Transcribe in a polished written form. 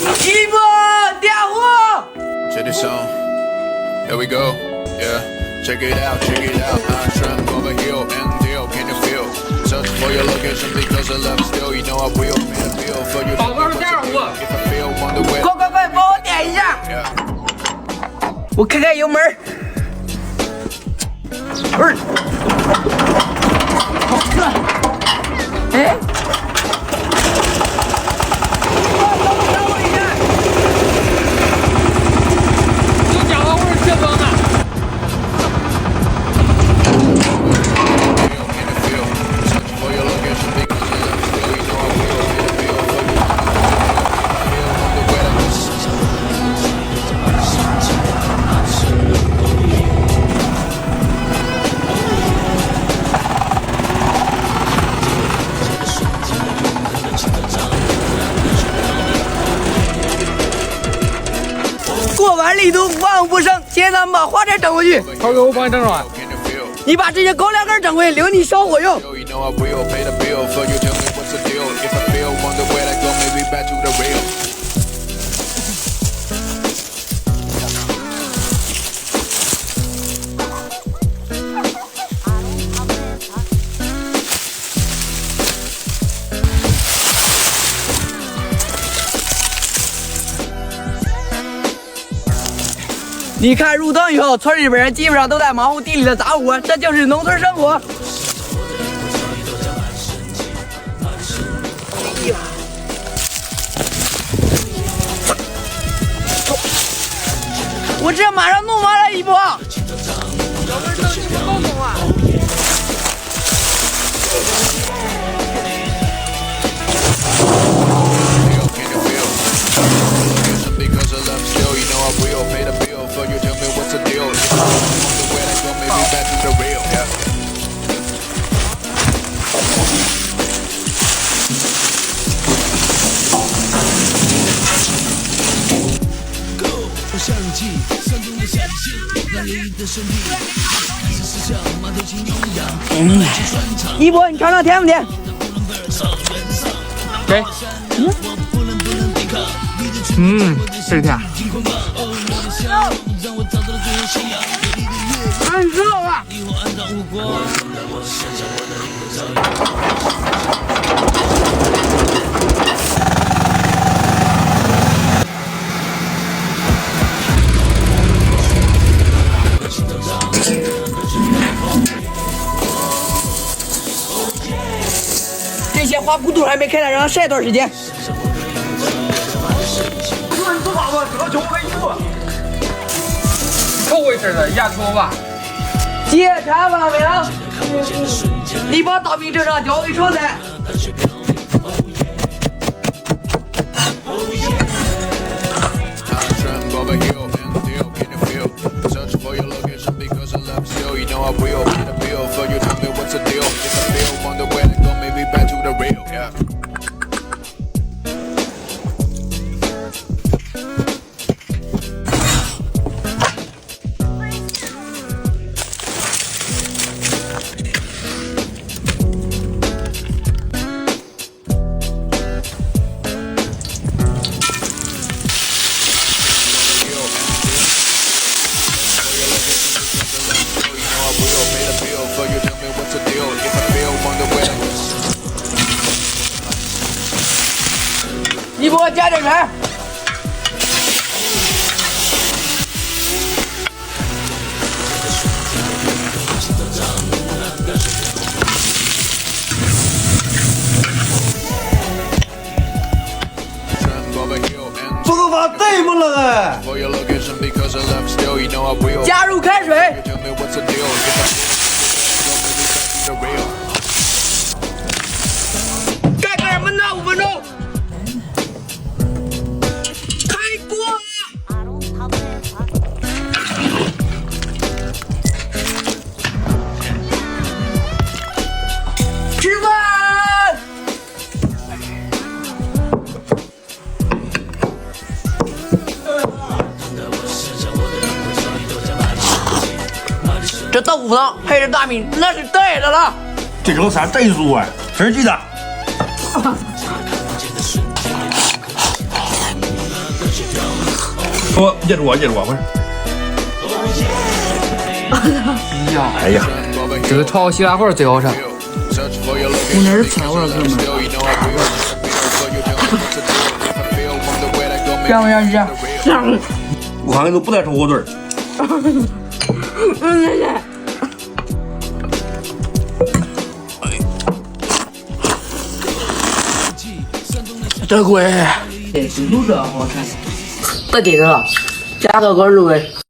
一波点火。Check this out. Here we go. Yeah. Check it out. Check it out. I'm trying over hill and deal. Can you feel? Search for your location because I love still. You know I will pay the bill for you. 宝宝是点火。 If I feel on the way. 快，帮我点一下。我开开油门。不是。哎。 过完力度，万无不胜。现在咱们把花菜整回去。涛哥，我帮你整上。你把这些高粱根整回，留你烧火用。你看入冬以后，村里边人基本上都在忙活地里的杂活，这就是农村生活。我这马上弄完了一波。小妹儿，这不够弄啊！ 一波，你尝尝甜不甜？给。这甜。很热啊！这些花骨朵还没开呢，让它晒一段时间。你做啥吧？这球可以过。臭味似的压错吧。检查完了，你把大兵正上交给车载。你给我加点盐。这个把对不了哎！加入开水。盖盖焖它5分钟。 吃饭！这豆腐汤配着大米，那是对的了。这种啥真酥啊！吃鸡的。我接住我，接住我，快！哎呀，这个炒西兰花最好吃。我那是菜味儿，哥们儿。香不香吃？香。我看你都不带炒火腿儿。这贵。这猪肉好吃。再这个，加个肉味。